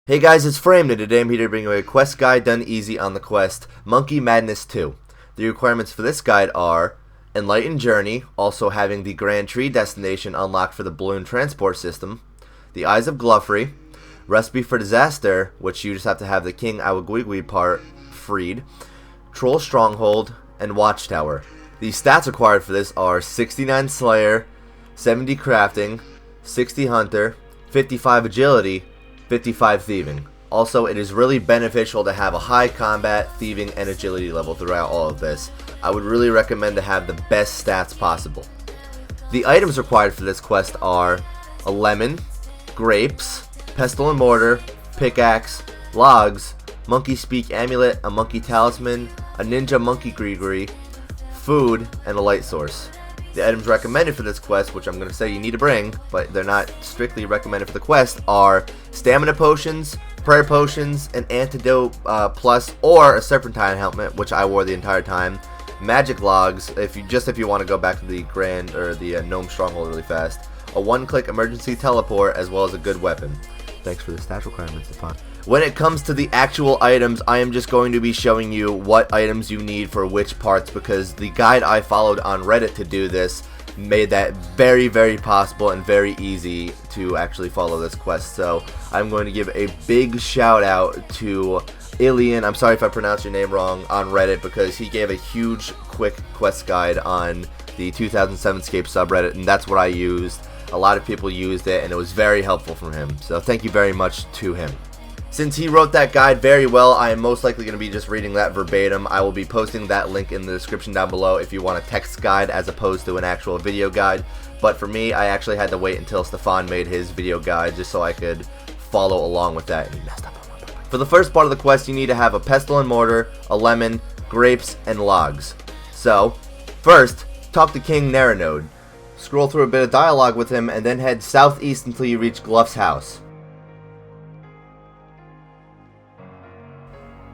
Hey guys, it's Frame, and today I'm here to bring you a quest guide done easy on the quest Monkey Madness 2. The requirements for this guide are Enlightened Journey, also having the Grand Tree destination unlocked for the balloon transport system, the Eyes of Glouphrie, Recipe for Disaster, which you just have to have the King Awowogei part freed, Troll Stronghold, and Watchtower. The stats required for this are 69 Slayer, 70 Crafting, 60 Hunter, 55 Agility, 55 Thieving. Also, it is really beneficial to have a high combat, thieving, and agility level throughout all of this. I would really recommend to have the best stats possible. The items required for this quest are a lemon, grapes, pestle and mortar, pickaxe, logs, monkey speak amulet, a monkey talisman, a ninja monkey greegree, food, and a light source. The items recommended for this quest, which I'm going to say you need to bring, but they're not strictly recommended for the quest, are stamina potions, prayer potions, an antidote plus, or a serpentine helmet, which I wore the entire time, magic logs, if you want to go back to the gnome stronghold really fast, a one-click emergency teleport, as well as a good weapon. Thanks for the stat requirements, Stefan. When it comes to the actual items, I am just going to be showing you what items you need for which parts, because the guide I followed on Reddit to do this made that very, very possible and very easy to actually follow this quest. So I'm going to give a big shout out to Alien, I'm sorry if I pronounced your name wrong, on Reddit, because he gave a huge quick quest guide on the 2007 Scape subreddit, and that's what I used. A lot of people used it, and it was very helpful from him. So thank you very much to him. Since he wrote that guide very well, I am most likely going to be just reading that verbatim. I will be posting that link in the description down below if you want a text guide as opposed to an actual video guide. But for me, I actually had to wait until Stefan made his video guide just so I could follow along with that. And he messed up. For the first part of the quest, you need to have a pestle and mortar, a lemon, grapes, and logs. So, first, talk to King Neranode. Scroll through a bit of dialogue with him, and then head southeast until you reach Glough's house.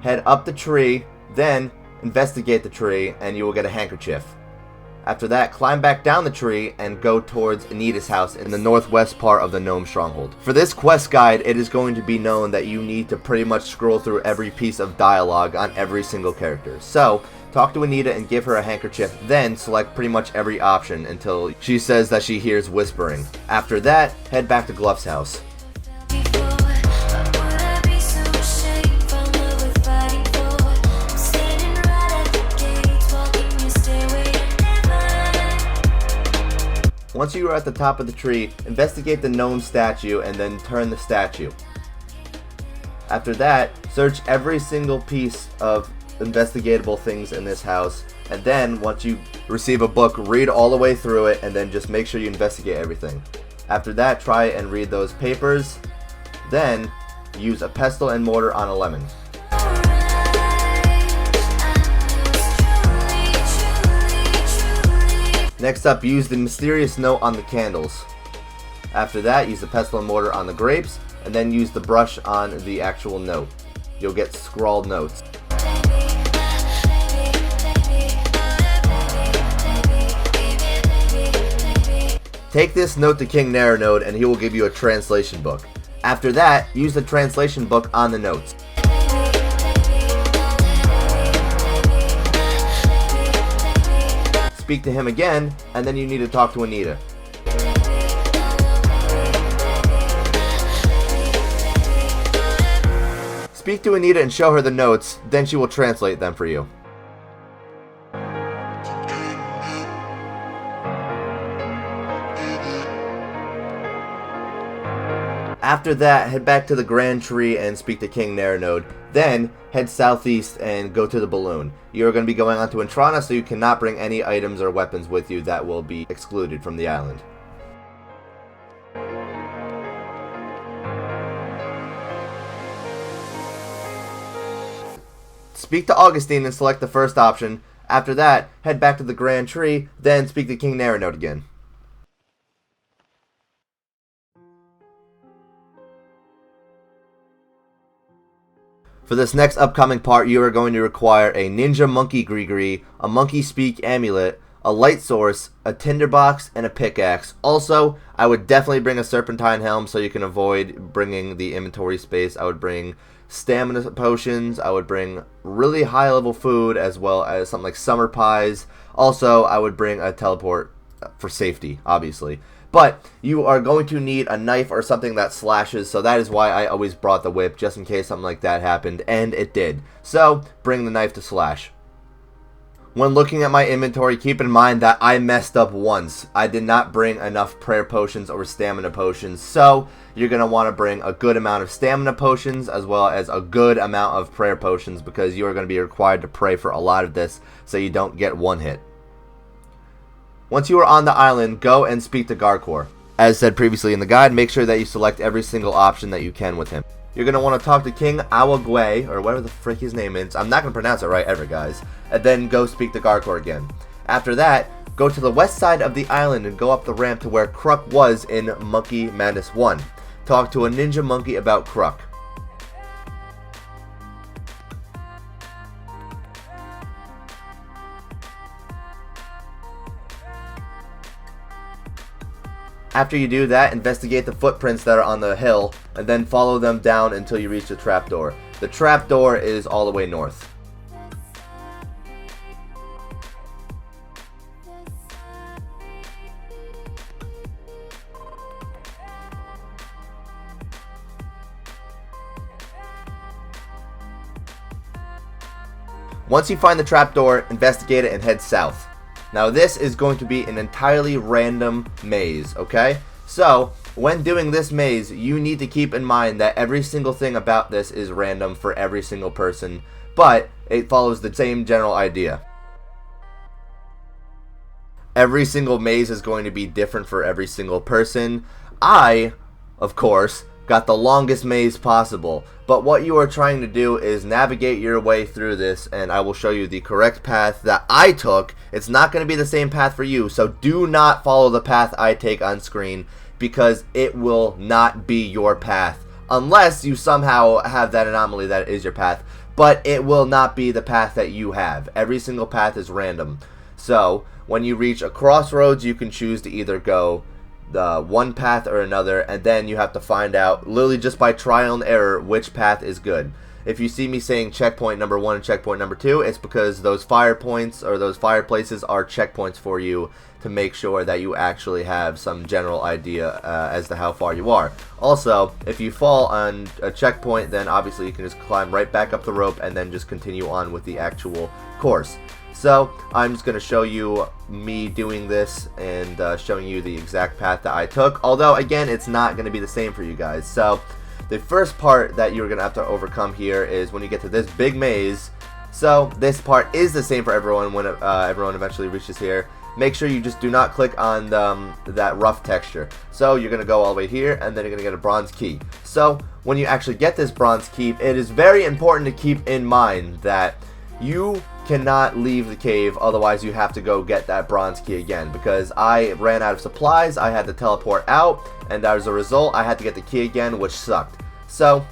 Head up the tree, then investigate the tree, and you will get a handkerchief. After that, climb back down the tree and go towards Anita's house in the northwest part of the gnome stronghold. For this quest guide, it is going to be known that you need to pretty much scroll through every piece of dialogue on every single character. So, talk to Anita and give her a handkerchief, then select pretty much every option until she says that she hears whispering. After that, head back to Glough's house. Once you are at the top of the tree, investigate the gnome statue and then turn the statue. After that, search every single piece of investigatable things in this house, and then once you receive a book, read all the way through it and then just make sure you investigate everything. After that, try and read those papers, then use a pestle and mortar on a lemon. Next up, use the mysterious note on the candles. After that, use the pestle and mortar on the grapes, and then use the brush on the actual note. You'll get scrawled notes. Take this note to King Neranode and he will give you a translation book. After that, use the translation book on the notes. Speak to him again, and then you need to talk to Anita. Speak to Anita and show her the notes, then she will translate them for you. After that, head back to the Grand Tree and speak to King Neranode. Then, head southeast and go to the balloon. You are going to be going on to Entrana, so you cannot bring any items or weapons with you that will be excluded from the island. Speak to Augustine and select the first option. After that, head back to the Grand Tree, then speak to King Neranode again. For this next upcoming part, you are going to require a ninja monkey greegree, a monkey speak amulet, a light source, a tinderbox, and a pickaxe. Also, I would definitely bring a Serpentine helm so you can avoid bringing the inventory space. I would bring stamina potions. I would bring really high level food as well as something like summer pies. Also, I would bring a teleport for safety, obviously. But you are going to need a knife or something that slashes, so that is why I always brought the whip, just in case something like that happened, and it did. So, bring the knife to slash. When looking at my inventory, keep in mind that I messed up once. I did not bring enough prayer potions or stamina potions, so you're going to want to bring a good amount of stamina potions as well as a good amount of prayer potions, because you are going to be required to pray for a lot of this so you don't get one hit. Once you are on the island, go and speak to Garkor. As said previously in the guide, make sure that you select every single option that you can with him. You're going to want to talk to King Awowogei, or whatever the frick his name is. I'm not going to pronounce it right ever, guys. And then go speak to Garkor again. After that, go to the west side of the island and go up the ramp to where Kruk was in Monkey Madness 1. Talk to a ninja monkey about Kruk. After you do that, investigate the footprints that are on the hill, and then follow them down until you reach the trapdoor. The trapdoor is all the way north. Once you find the trapdoor, investigate it and head south. Now this is going to be an entirely random maze, okay? So, when doing this maze, you need to keep in mind that every single thing about this is random for every single person, but it follows the same general idea. Every single maze is going to be different for every single person. I, of course, got the longest maze possible, but what you are trying to do is navigate your way through this, and I will show you the correct path that I took. It's not going to be the same path for you, so do not follow the path I take on screen, because it will not be your path unless you somehow have that anomaly that is your path, but it will not be the path that you have. Every single path is random. So when you reach a crossroads, you can choose to either go the one path or another, and then you have to find out literally just by trial and error which path is good. If you see me saying checkpoint number 1 and checkpoint number 2, it's because those fire points or those fireplaces are checkpoints for you to make sure that you actually have some general idea as to how far you are. Also, if you fall on a checkpoint, then obviously you can just climb right back up the rope and then just continue on with the actual course. So I'm just going to show you me doing this and showing you the exact path that I took. Although, again, it's not going to be the same for you guys. So the first part that you're going to have to overcome here is when you get to this big maze. So this part is the same for everyone when everyone eventually reaches here. Make sure you just do not click on that rough texture. So you're going to go all the way here, and then you're going to get a bronze key. So when you actually get this bronze key, it is very important to keep in mind that you cannot leave the cave, otherwise you have to go get that bronze key again, because I ran out of supplies, I had to teleport out, and as a result I had to get the key again, which sucked. So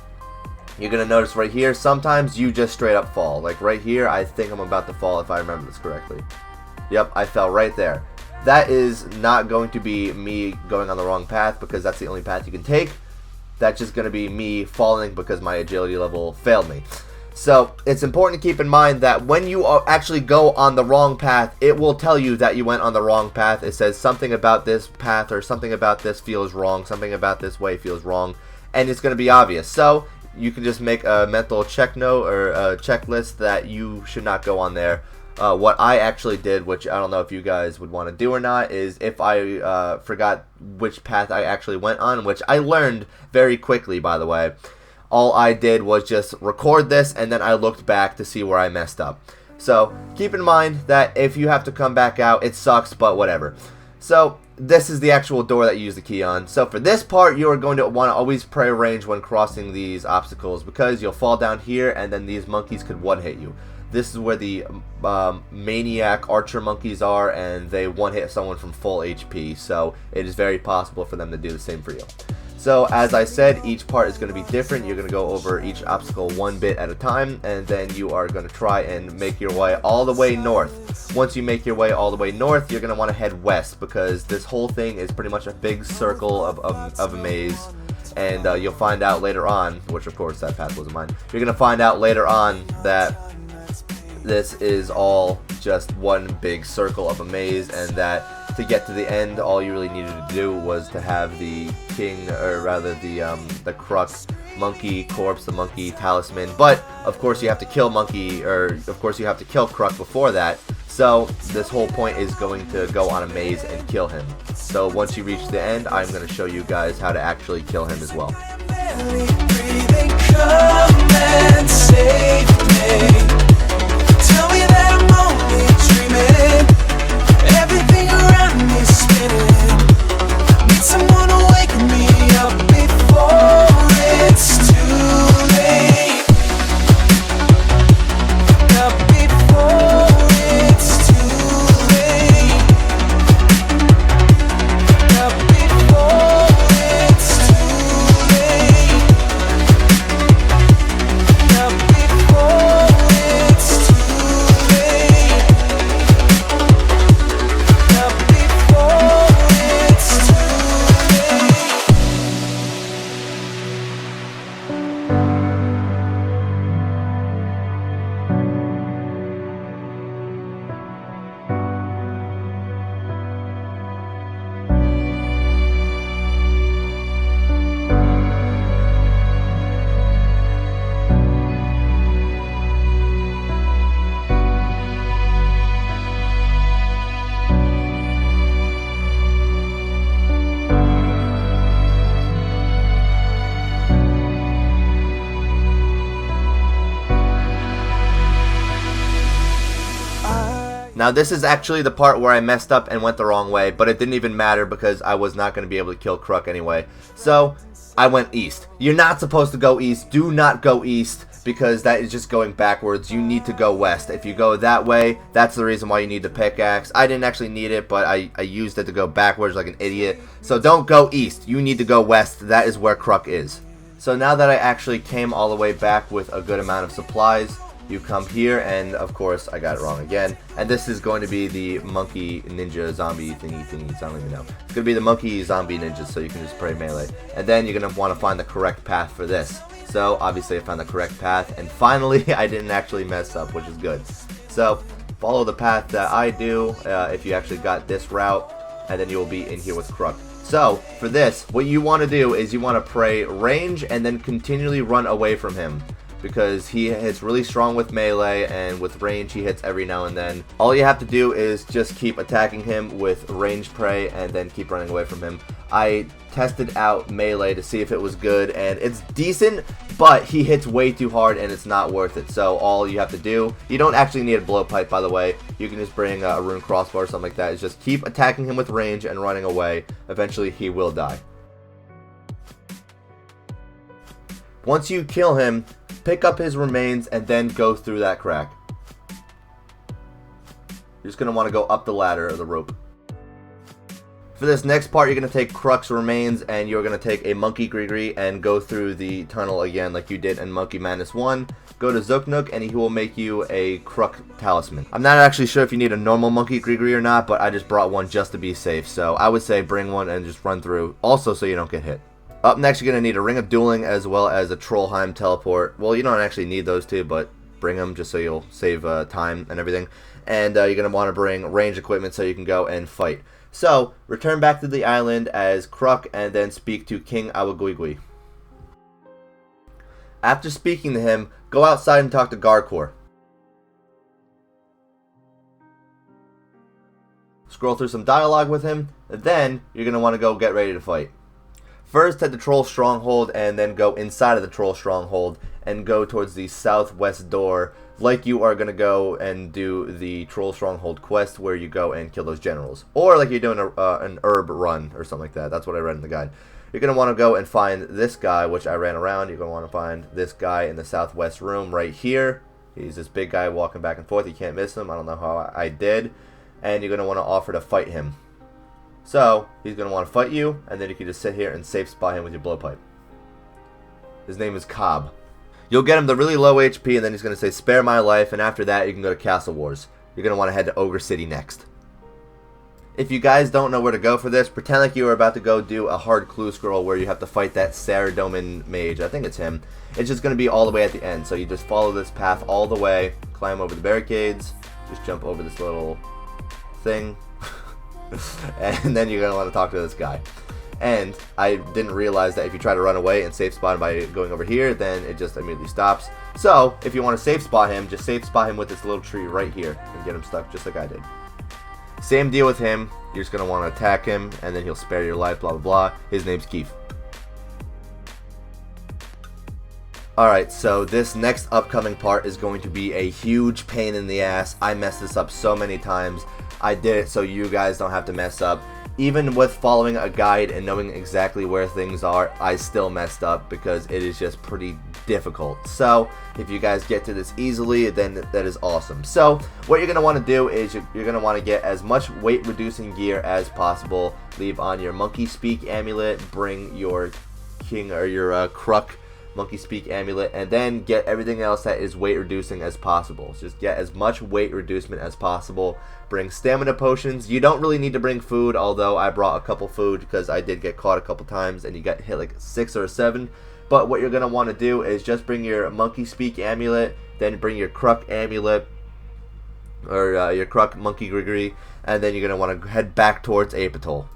you're gonna notice right here, sometimes you just straight up fall. Like right here, I think I'm about to fall if I remember this correctly. Yep, I fell right there. That is not going to be me going on the wrong path, because that's the only path you can take. That's just gonna be me falling because my agility level failed me. So it's important to keep in mind that when you actually go on the wrong path, it will tell you that you went on the wrong path. It says something about this path or something about this feels wrong, something about this way feels wrong, and it's going to be obvious. So you can just make a mental check note or a checklist that you should not go on there. What I actually did, which I don't know if you guys would want to do or not, is if I forgot which path I actually went on, which I learned very quickly, by the way. All I did was just record this, and then I looked back to see where I messed up. So keep in mind that if you have to come back out, it sucks, but whatever. So this is the actual door that you use the key on. So for this part, you are going to want to always pre-arrange when crossing these obstacles, because you'll fall down here and then these monkeys could one-hit you. This is where the maniac archer monkeys are, and they one-hit someone from full HP, so it is very possible for them to do the same for you. So as I said, each part is going to be different. You're going to go over each obstacle one bit at a time, and then you are going to try and make your way all the way north. Once you make your way all the way north, you're going to want to head west, because this whole thing is pretty much a big circle of a maze. And you'll find out later on, which of course that path wasn't mine, you're going to find out later on that this is all just one big circle of a maze, and that to get to the end, all you really needed to do was to have the king, or rather the Kruk monkey corpse, the monkey talisman. But of course you have to kill Kruk before that. So this whole point is going to go on a maze and kill him. So once you reach the end, I'm going to show you guys how to actually kill him as well. Tell me that I'm only dreaming. Everything around me is spinning. Need someone to wake me up before it's too late. Up before it's too late. Up before it's too late. Up before it's too late. Up before it's too late. Now this is actually the part where I messed up and went the wrong way, but it didn't even matter because I was not going to be able to kill Kruk anyway. So I went east. You're not supposed to go east. Do not go east, because that is just going backwards. You need to go west. If you go that way, that's the reason why you need the pickaxe. I didn't actually need it, but I used it to go backwards like an idiot. So don't go east. You need to go west. That is where Kruk is. So now that I actually came all the way back with a good amount of supplies, you come here, and of course I got it wrong again, and this is going to be the monkey ninja zombie thingy, I don't even know. It's going to be the monkey zombie ninja, so you can just pray melee. And then you're going to want to find the correct path for this. So obviously I found the correct path, and finally I didn't actually mess up, which is good. So follow the path that I do if you actually got this route, and then you will be in here with Kruk. So for this, what you want to do is you want to pray range and then continually run away from him, because he hits really strong with melee, and with range he hits every now and then. All you have to do is just keep attacking him with range prey and then keep running away from him. I tested out melee to see if it was good, and it's decent, but he hits way too hard and it's not worth it. So all you have to do, you don't actually need a blowpipe, by the way. You can just bring a rune crossbow or something like that. It's just keep attacking him with range and running away. Eventually he will die. Once you kill him, pick up his remains and then go through that crack. You're just going to want to go up the ladder or the rope. For this next part, you're going to take Kruk's remains and you're going to take a monkey greegree and go through the tunnel again like you did in Monkey Madness 1. Go to Zooknook and he will make you a Kruk talisman. I'm not actually sure if you need a normal monkey greegree or not, but I just brought one just to be safe. So I would say bring one and just run through, also so you don't get hit. Up next, you're going to need a Ring of Dueling as well as a Trollheim teleport. Well, you don't actually need those two, but bring them just so you'll save time and everything. And you're going to want to bring range equipment so you can go and fight. So, return back to the island as Kruk and then speak to King Awowogei. After speaking to him, go outside and talk to Garkor. Scroll through some dialogue with him, and then you're going to want to go get ready to fight. First, head to Troll Stronghold and then go inside of the Troll Stronghold and go towards the southwest door, like you are going to go and do the Troll Stronghold quest where you go and kill those generals. Or like you're doing an herb run or something like that. That's what I read in the guide. You're going to want to go and find this guy, which I ran around. You're going to want to find this guy in the southwest room right here. He's this big guy walking back and forth. You can't miss him. I don't know how I did. And you're going to want to offer to fight him. So he's going to want to fight you, and then you can just sit here and safe spot him with your blowpipe. His name is Cobb. You'll get him the really low HP, and then he's going to say, spare my life, and after that you can go to Castle Wars. You're going to want to head to Ogre City next. If you guys don't know where to go for this, pretend like you were about to go do a hard clue scroll where you have to fight that Saradomin mage. I think it's him. It's just going to be all the way at the end. So you just follow this path all the way, climb over the barricades, just jump over this little thing, and then you're going to want to talk to this guy. And I didn't realize that if you try to run away and safe spot him by going over here, then it just immediately stops. So if you want to safe spot him, just safe spot him with this little tree right here and get him stuck just like I did. Same deal with him. You're just going to want to attack him, and then he'll spare your life, blah, blah, blah. His name's Keith. Alright, so this next upcoming part is going to be a huge pain in the ass. I messed this up so many times. I did it so you guys don't have to mess up. Even with following a guide and knowing exactly where things are, I still messed up because it is just pretty difficult. So if you guys get to this easily, then that is awesome. So what you're going to want to do is you're going to want to get as much weight reducing gear as possible. Leave on your monkey speak amulet, bring your king or your Kruk monkey speak amulet, and then get everything else that is weight reducing as possible. So just get as much weight reducement as possible. Bring stamina potions. You don't really need to bring food, although I brought a couple food because I did get caught a couple times and you got hit like 6 or 7. But what you're going to want to do is just bring your monkey speak amulet, then bring your Kruk amulet, or your Kruk monkey greegree, and then you're going to want to head back towards Ape Atoll.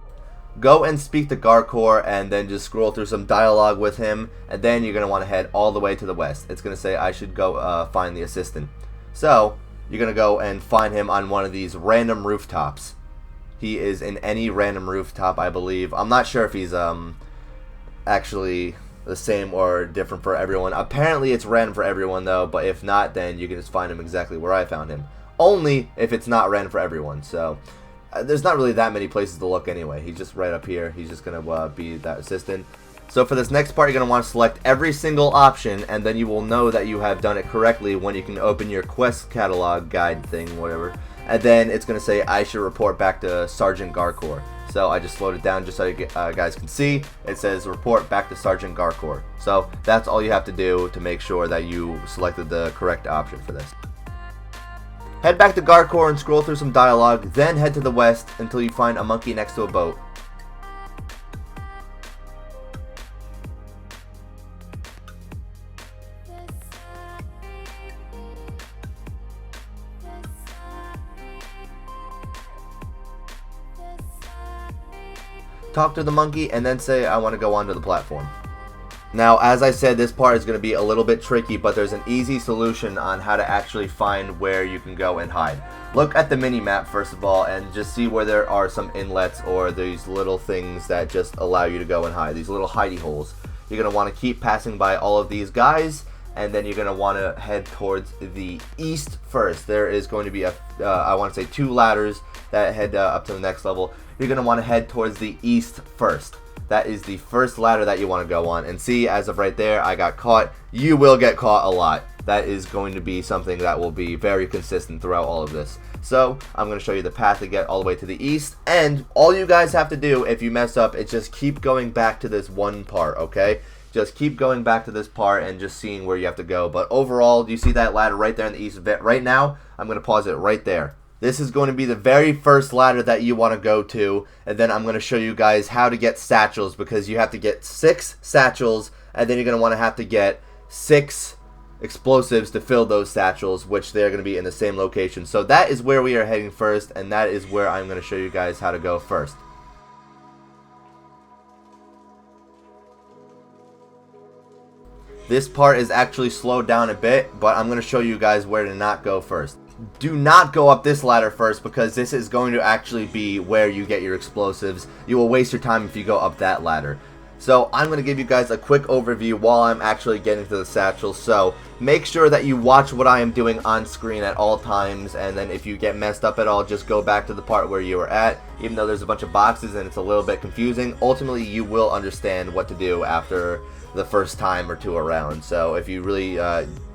Go and speak to Garkor, and then just scroll through some dialogue with him, and then you're going to want to head all the way to the west. It's going to say I should go find the assistant. So you're going to go and find him on one of these random rooftops. He is in any random rooftop, I believe. I'm not sure if he's actually the same or different for everyone. Apparently it's random for everyone though, but if not, then you can just find him exactly where I found him. Only if it's not random for everyone. So there's not really that many places to look anyway. He's just right up here. He's just going to be that assistant. So for this next part, you're going to want to select every single option, and then you will know that you have done it correctly when you can open your quest catalog guide thing, whatever. And then it's going to say, I should report back to Sergeant Garkor. So I just slowed it down just so you guys can see. It says, report back to Sergeant Garkor. So that's all you have to do to make sure that you selected the correct option for this. Head back to Garkor and scroll through some dialogue, then head to the west until you find a monkey next to a boat. Talk to the monkey and then say I want to go onto the platform. Now, as I said, this part is going to be a little bit tricky, but there's an easy solution on how to actually find where you can go and hide. Look at the mini-map first of all and just see where there are some inlets or these little things that just allow you to go and hide, these little hidey holes. You're going to want to keep passing by all of these guys, and then you're going to want to head towards the east first. There is going to be I want to say 2 ladders that head up to the next level. You're going to want to head towards the east first. That is the first ladder that you want to go on. And see, as of right there, I got caught. You will get caught a lot. That is going to be something that will be very consistent throughout all of this. So, I'm going to show you the path to get all the way to the east. And all you guys have to do, if you mess up, is just keep going back to this one part, okay? Just keep going back to this part and just seeing where you have to go. But overall, do you see that ladder right there in the east? Right now, I'm going to pause it right there. This is going to be the very first ladder that you want to go to, and then I'm going to show you guys how to get satchels, because you have to get 6 satchels, and then you're going to want to have to get 6 explosives to fill those satchels, which they're going to be in the same location. So that is where we are heading first, and that is where I'm going to show you guys how to go first. This part is actually slowed down a bit, but I'm going to show you guys where to not go first. Do not go up this ladder first, because this is going to actually be where you get your explosives. You will waste your time if you go up that ladder. So I'm going to give you guys a quick overview while I'm actually getting to the satchels. So make sure that you watch what I am doing on screen at all times, and then if you get messed up at all, just go back to the part where you were at. Even though there's a bunch of boxes and it's a little bit confusing, ultimately you will understand what to do after the first time or 2 around. So if you really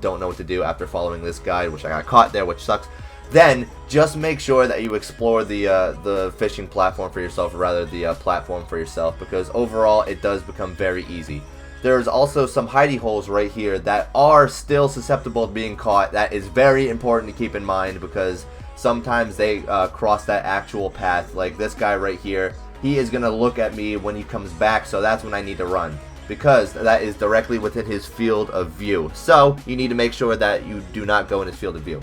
don't know what to do after following this guide, which I got caught there, which sucks, then just make sure that you explore the fishing platform for yourself, or rather the platform for yourself, because overall it does become very easy. There's also some hidey holes right here that are still susceptible to being caught. That is very important to keep in mind, because sometimes they cross that actual path. Like this guy right here, he is going to look at me when he comes back, so that's when I need to run, because that is directly within his field of view. So you need to make sure that you do not go in his field of view.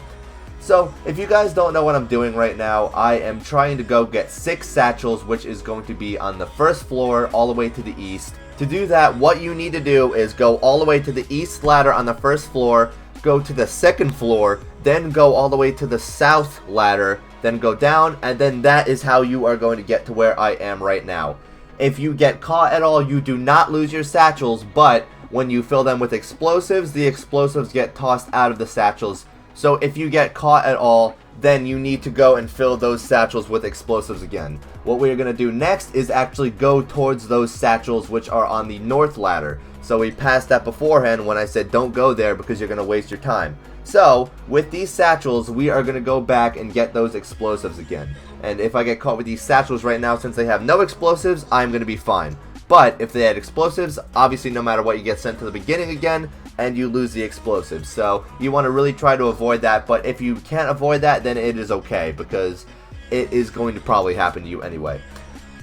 So if you guys don't know what I'm doing right now, I am trying to go get 6 satchels, which is going to be on the first floor all the way to the east. To do that, what you need to do is go all the way to the east ladder on the first floor, go to the second floor, then go all the way to the south ladder, then go down, and then that is how you are going to get to where I am right now. If you get caught at all, you do not lose your satchels, but when you fill them with explosives, the explosives get tossed out of the satchels. So if you get caught at all, then you need to go and fill those satchels with explosives again. What we're going to do next is actually go towards those satchels which are on the north ladder. So we passed that beforehand when I said don't go there because you're going to waste your time. So with these satchels, we are going to go back and get those explosives again. And if I get caught with these satchels right now, since they have no explosives, I'm going to be fine. But if they had explosives, obviously no matter what, you get sent to the beginning again and you lose the explosives. So you want to really try to avoid that, but if you can't avoid that, then it is okay, because it is going to probably happen to you anyway.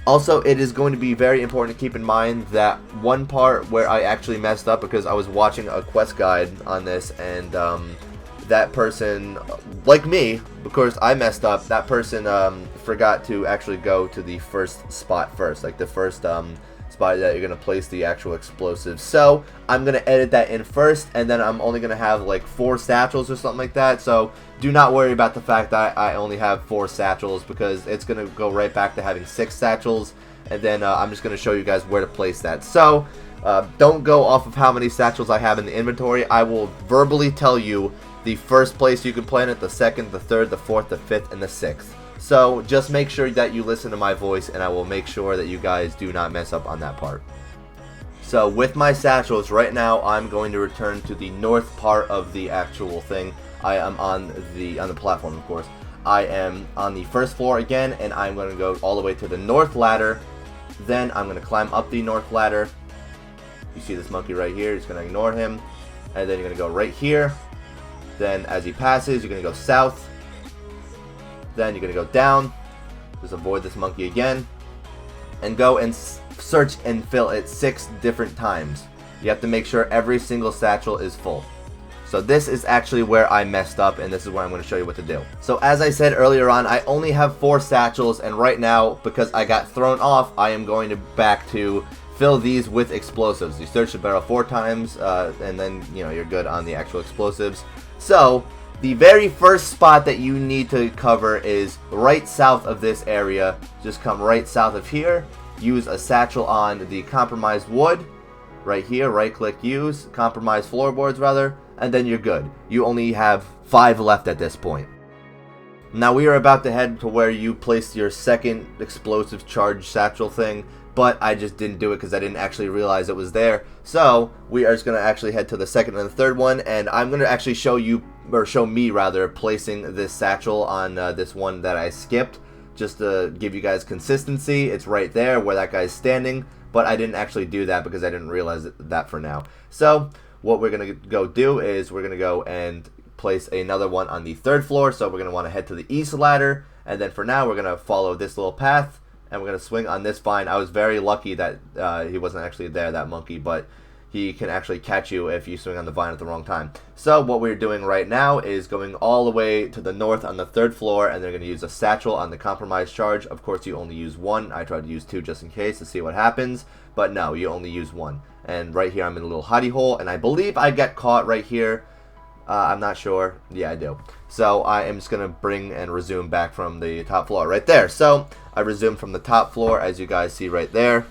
Also, it is going to be very important to keep in mind that one part where I actually messed up, because I was watching a quest guide on this, and that person, like me, of course I messed up, that person forgot to actually go to the first spot first, like the first spot that you're going to place the actual explosives. So I'm going to edit that in first, and then I'm only going to have like 4 satchels or something like that. So do not worry about the fact that I only have 4 satchels, because it's going to go right back to having 6 satchels, and then I'm just going to show you guys where to place that. So don't go off of how many satchels I have in the inventory. I will verbally tell you the first place you can plant it, the second, the third, the fourth, the fifth, and the sixth. So just make sure that you listen to my voice, and I will make sure that you guys do not mess up on that part. So with my satchels right now, I'm going to return to the north part of the actual thing. I am on the platform, of course. I am on the first floor again, and I'm going to go all the way to the north ladder. Then I'm going to climb up the north ladder. You see this monkey right here, just going to ignore him. And then you're going to go right here. Then as he passes, you're going to go south. Then you're going to go down. Just avoid this monkey again. And go and search and fill it 6 different times. You have to make sure every single satchel is full. So this is actually where I messed up, and this is where I'm going to show you what to do. So as I said earlier on, I only have 4 satchels, and right now, because I got thrown off, I am going to back to fill these with explosives. You search the barrel 4 times, and then you're good on the actual explosives. So the very first spot that you need to cover is right south of this area. Just come right south of here. Use a satchel on the compromised wood. Right here, right click use. Compromised floorboards rather. And then you're good. You only have 5 left at this point. Now we are about to head to where you place your second explosive charge satchel thing. But I just didn't do it because I didn't actually realize it was there. So we are just going to actually head to the second and the third one, and I'm going to actually show you, or show me rather, placing this satchel on this one that I skipped, just to give you guys consistency. It's right there where that guy's standing, but I didn't actually do that because I didn't realize that for now. So what we're going to go do is we're going to go and place another one on the 3rd floor. So we're going to want to head to the east ladder, and then for now we're going to follow this little path. And we're going to swing on this vine. I was very lucky that he wasn't actually there, that monkey, but he can actually catch you if you swing on the vine at the wrong time. So what we're doing right now is going all the way to the north on the 3rd floor, and they're going to use a satchel on the compromised charge. Of course, you only use 1. I tried to use 2 just in case to see what happens, but no, you only use 1. And right here, I'm in a little hidey hole, and I believe I get caught right here. I'm not sure. Yeah, I do. So I am just going to bring and resume back from the top floor right there. So I resumed from the top floor, as you guys see right there.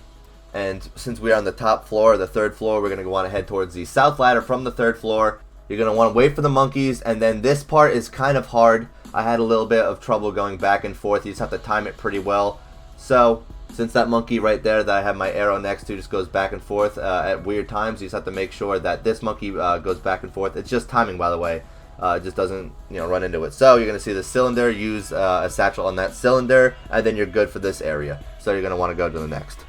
And since we are on the top floor, the 3rd floor, we're going to want to head towards the south ladder from the 3rd floor. You're going to want to wait for the monkeys, and then this part is kind of hard. I had a little bit of trouble going back and forth. You just have to time it pretty well. So since that monkey right there that I have my arrow next to just goes back and forth at weird times, you just have to make sure that this monkey goes back and forth. It's just timing, by the way. It just doesn't, run into it. So you're going to see the cylinder, use a satchel on that cylinder, and then you're good for this area. So you're going to want to go to the next.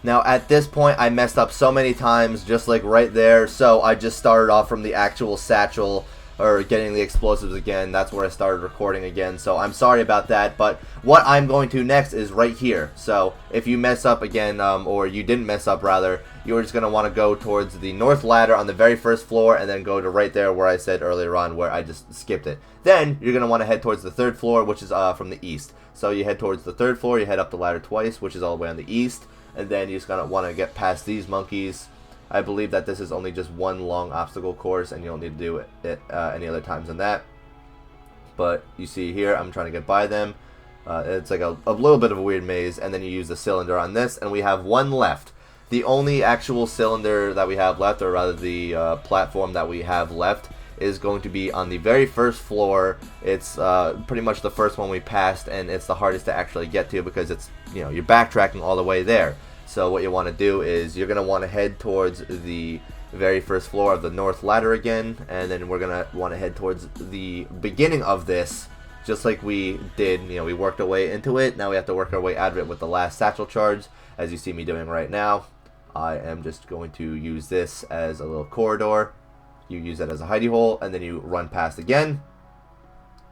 Now at this point I messed up so many times, just like right there, so I just started off from the actual satchel, or getting the explosives again. That's where I started recording again, so I'm sorry about that. But what I'm going to next is right here. So if you mess up again, or you didn't mess up rather, you're just going to want to go towards the north ladder on the very first floor, and then go to right there where I said earlier on where I just skipped it. Then you're going to want to head towards the third floor, which is from the east. So you head towards the third floor, you head up the ladder twice, which is all the way on the east, and then you're just going to want to get past these monkeys. I believe that this is only just one long obstacle course, and you don't need to do it any other times than that. But you see here, I'm trying to get by them. It's like a little bit of a weird maze, and then you use the cylinder on this, and we have one left. The only actual cylinder that we have left, or rather the platform that we have left, is going to be on the very first floor. It's pretty much the first one we passed, and it's the hardest to actually get to because it's, you're backtracking all the way there. So what you want to do is you're going to want to head towards the very first floor of the north ladder again, and then we're going to want to head towards the beginning of this, just like we did. We worked our way into it. Now we have to work our way out of it with the last satchel charge, as you see me doing right now. I am just going to use this as a little corridor. You use that as a hidey hole, and then you run past again.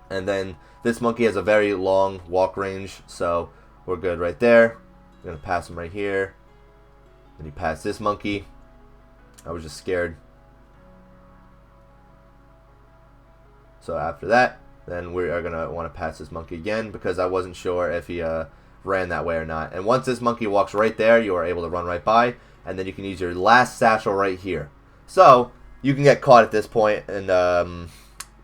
And then this monkey has a very long walk range, so we're good right there. We're going to pass him right here. Then you pass this monkey. I was just scared. So after that, then we are going to want to pass this monkey again, because I wasn't sure if he ran that way or not. And once this monkey walks right there, you are able to run right by, and then you can use your last satchel right here. So you can get caught at this point, and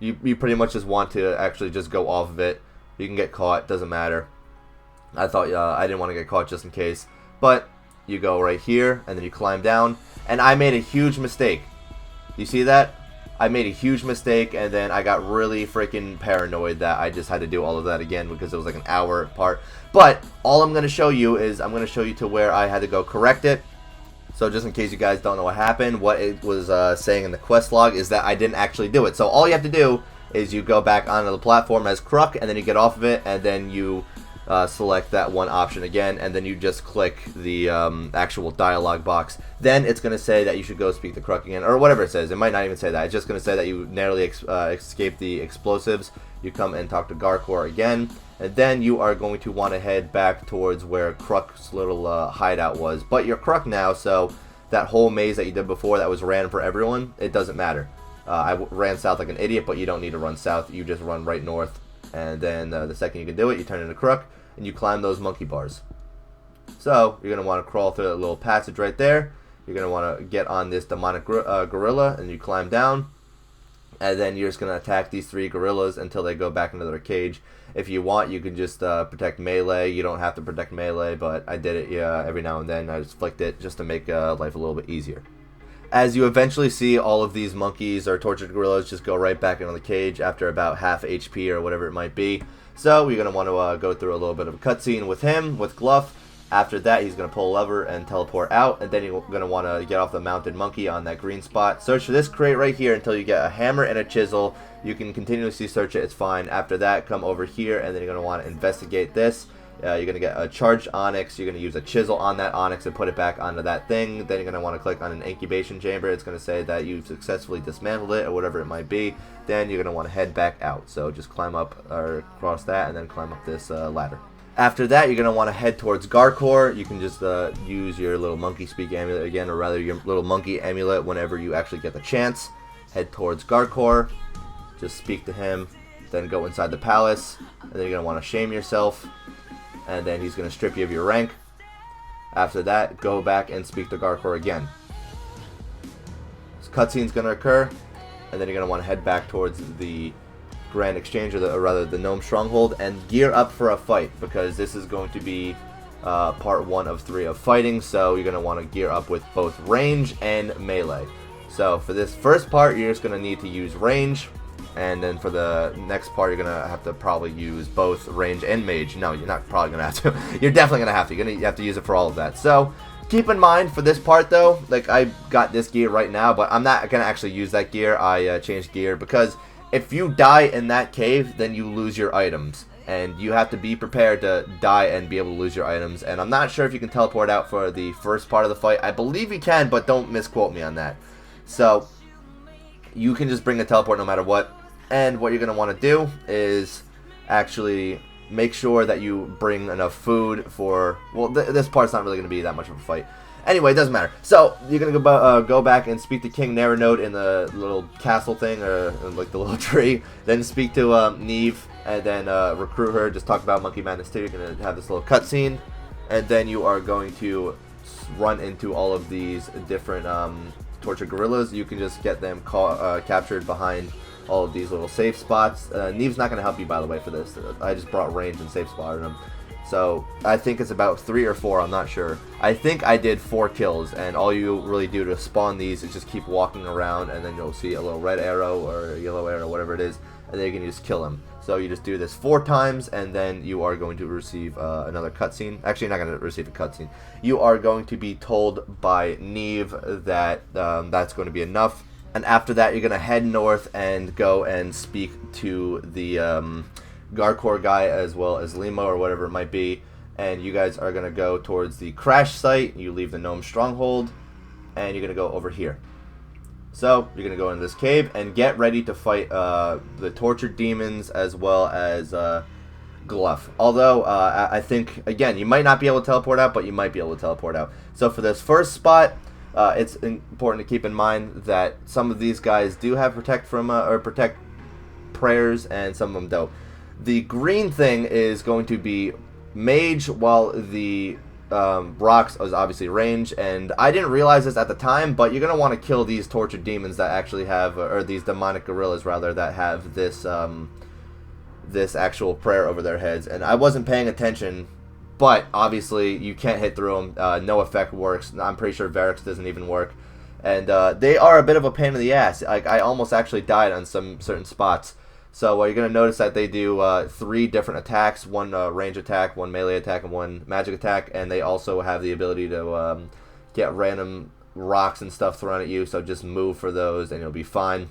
you pretty much just want to actually just go off of it. You can get caught, doesn't matter. I thought I didn't want to get caught just in case, but you go right here, and then you climb down, and I made a huge mistake. You see that? I made a huge mistake, and then I got really freaking paranoid that I just had to do all of that again because it was like an hour part. But all I'm going to show you is I'm going to show you to where I had to go correct it. So just in case you guys don't know what happened, what it was saying in the quest log is that I didn't actually do it. So all you have to do is you go back onto the platform as Kruk, and then you get off of it, and then you select that one option again, and then you just click the actual dialog box. Then it's going to say that you should go speak to Kruk again, or whatever it says. It might not even say that. It's just going to say that you narrowly escaped the explosives. You come and talk to Garkor again, and then you are going to want to head back towards where Kruk's little hideout was. But you're Kruk now, so that whole maze that you did before that was ran for everyone, it doesn't matter. I ran south like an idiot, but you don't need to run south. You just run right north. And then the second you can do it, you turn into Kruk, and you climb those monkey bars. So you're going to want to crawl through that little passage right there. You're going to want to get on this demonic gorilla, and you climb down. And then you're just going to attack these 3 gorillas until they go back into their cage. If you want, you can just protect melee. You don't have to protect melee, but I did it every now and then. I just flicked it just to make life a little bit easier. As you eventually see all of these monkeys or tortured gorillas just go right back into the cage after about half HP or whatever it might be. So you're going to want to go through a little bit of a cutscene with him, with Gluff. After that, he's going to pull a lever and teleport out, and then you're going to want to get off the mounted monkey on that green spot. Search for this crate right here until you get a hammer and a chisel. You can continuously search it, it's fine. After that, come over here, and then you're going to want to investigate this. You're going to get a charged onyx. You're going to use a chisel on that onyx and put it back onto that thing. Then you're going to want to click on an incubation chamber. It's going to say that you've successfully dismantled it or whatever it might be. Then you're going to want to head back out. So just climb up or across that and then climb up this ladder. After that, you're going to want to head towards Garkor. You can just use your little monkey speak amulet again, or rather your little monkey amulet whenever you actually get the chance. Head towards Garkor. Just speak to him. Then go inside the palace. And then you're going to want to shame yourself. And then he's going to strip you of your rank. After that, go back and speak to Garkor again. This cutscene's going to occur, and then you're going to want to head back towards the Grand Exchange, or rather the Gnome Stronghold, and gear up for a fight, because this is going to be part 1 of 3 of fighting, so you're going to want to gear up with both range and melee. So for this first part, you're just going to need to use range. And then for the next part, you're going to have to probably use both range and mage. No, you're not probably going to have to. You're definitely going to have to. You're going to have to use it for all of that. So keep in mind for this part, though, like I got this gear right now, but I'm not going to actually use that gear. I changed gear because If you die in that cave, then you lose your items. And you have to be prepared to die and be able to lose your items. And I'm not sure if you can teleport out for the first part of the fight. I believe you can, but don't misquote me on that. So, you can just bring a teleport no matter what. And what you're going to want to do is actually make sure that you bring enough food for... Well, this part's not really going to be that much of a fight. Anyway, it doesn't matter. So, you're going to go back and speak to King Nerenode in the little castle thing, or like the little tree. Then speak to Neve, and then recruit her. Just talk about Monkey Madness 2. You're going to have this little cutscene. And then you are going to run into all of these different tortured gorillas. You can just get them captured behind all of these little safe spots. Neve's not going to help you, by the way, for this. I just brought range and safe spotted them. So, I think it's about 3 or 4, I'm not sure. I think I did 4 kills, and all you really do to spawn these is just keep walking around, and then you'll see a little red arrow, or a yellow arrow, whatever it is, and then you can just kill them. So you just do this 4 times, and then you are going to receive another cutscene. Actually, you're not going to receive a cutscene. You are going to be told by Neve that that's going to be enough, and after that, you're going to head north and go and speak to the... Garkor guy as well as Limo or whatever it might be, and you guys are going to go towards the crash site. You leave the gnome stronghold and you're going to go over here. So you're going to go into this cave and get ready to fight the tortured demons as well as Gluff. Although I think, again, you might not be able to teleport out, but you might be able to teleport out. So for this first spot, it's important to keep in mind that some of these guys do have protect from or protect prayers, and some of them don't. The green thing is going to be mage, while the rocks is obviously range. And I didn't realize this at the time, but you're going to want to kill these tortured demons that actually have, or these demonic gorillas rather, that have this this actual prayer over their heads. And I wasn't paying attention, but obviously you can't hit through them. No effect works. I'm pretty sure Varix doesn't even work. And they are a bit of a pain in the ass. Like, I almost actually died on some certain spots. So you're going to notice that they do 3 different attacks, 1 range attack, 1 melee attack, and 1 magic attack, and they also have the ability to get random rocks and stuff thrown at you, so just move for those and you'll be fine.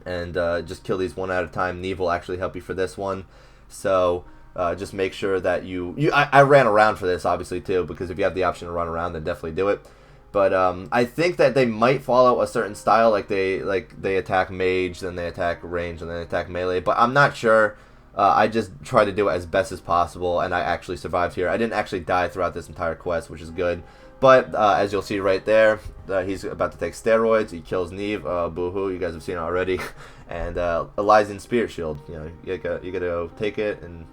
And just kill these one at a time. Neve will actually help you for this one. So just make sure that I ran around for this, obviously, too, because if you have the option to run around, then definitely do it. But I think that they might follow a certain style, like they attack mage, then they attack range, and then they attack melee. But I'm not sure. I just try to do it as best as possible, and I actually survived here. I didn't actually die throughout this entire quest, which is good. But as you'll see right there, he's about to take steroids. He kills Neve. Boo-hoo! You guys have seen it already. And Elysian Spirit Shield. You know, you gotta go take it, and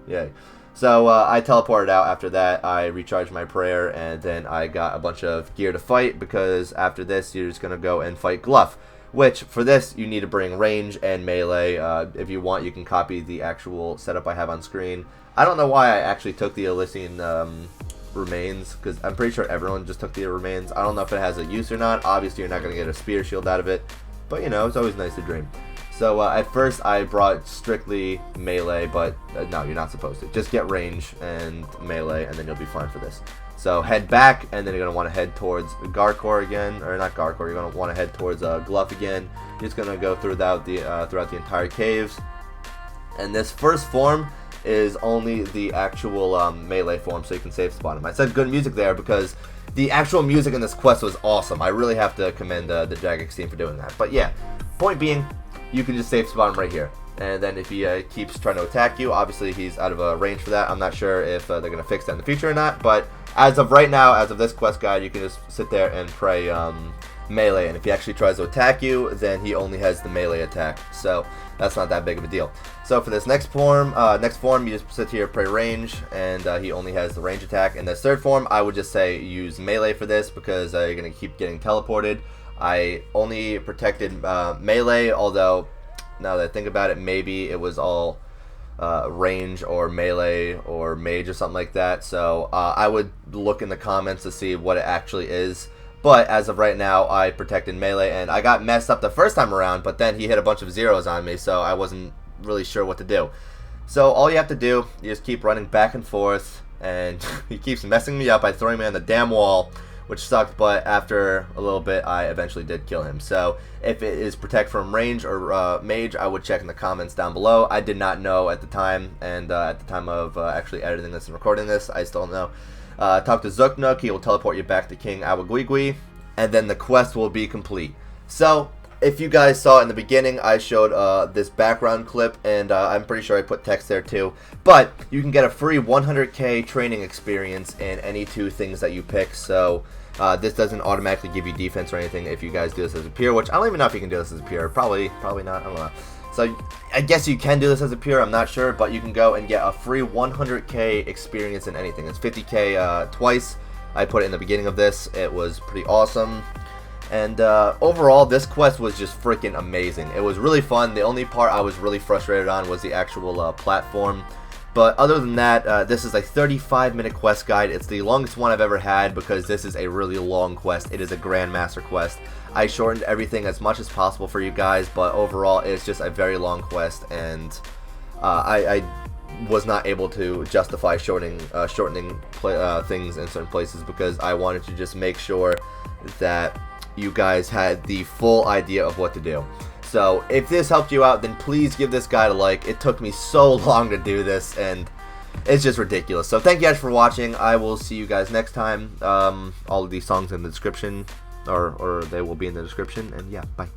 yay. So I teleported out after that. I recharged my prayer, and then I got a bunch of gear to fight, because after this you're just going to go and fight Gluff, which for this you need to bring range and melee. If you want, you can copy the actual setup I have on screen. I don't know why I actually took the Elysian remains, because I'm pretty sure everyone just took the remains. I don't know if it has a use or not. Obviously you're not going to get a spear shield out of it, but it's always nice to dream. So at first I brought strictly melee, but no, you're not supposed to. Just get range and melee, and then you'll be fine for this. So head back, and then you're going to want to head towards Garkor again, or not Garkor, you're going to want to head towards Gluff again. You're just going to go throughout the entire caves. And this first form is only the actual melee form, so you can save spot him. I said good music there because the actual music in this quest was awesome. I really have to commend the Jagex team for doing that. But yeah, point being, you can just safe spot him right here. And then if he keeps trying to attack you, obviously he's out of range for that. I'm not sure if they're going to fix that in the future or not. But as of right now, as of this quest guide, you can just sit there and pray melee. And if he actually tries to attack you, then he only has the melee attack. So that's not that big of a deal. So for this next form, you just sit here, pray range, and he only has the range attack. In this third form, I would just say use melee for this, because you're going to keep getting teleported. I only protected melee, although now that I think about it, maybe it was all range or melee or mage or something like that. So I would look in the comments to see what it actually is. But as of right now, I protected melee, and I got messed up the first time around, but then he hit a bunch of zeros on me, so I wasn't really sure what to do. So all you have to do, you just keep running back and forth, and he keeps messing me up by throwing me on the damn wall, which sucked, but after a little bit, I eventually did kill him. So if it is protect from range or mage, I would check in the comments down below. I did not know at the time, and at the time of actually editing this and recording this, I still don't know. Talk to Zooknook, he will teleport you back to King Awowogei, and then the quest will be complete. So, if you guys saw in the beginning, I showed this background clip, and I'm pretty sure I put text there too. But you can get a free 100k training experience in any 2 things that you pick. So this doesn't automatically give you defense or anything if you guys do this as a peer, which I don't even know if you can do this as a peer. Probably not. I don't know. So I guess you can do this as a peer. I'm not sure, but you can go and get a free 100k experience in anything. It's 50k twice. I put it in the beginning of this. It was pretty awesome. And overall, this quest was just freaking amazing. It was really fun. The only part I was really frustrated on was the actual platform. But other than that, this is a 35-minute quest guide. It's the longest one I've ever had because this is a really long quest. It is a Grandmaster quest. I shortened everything as much as possible for you guys, but overall, it's just a very long quest, and I was not able to justify shortening things in certain places because I wanted to just make sure that you guys had the full idea of what to do. So if this helped you out, then please give this guide a like. It took me so long to do this, and it's just ridiculous. So thank you guys for watching. I will see you guys next time. All of these songs in the description, or they will be in the description. And yeah, bye.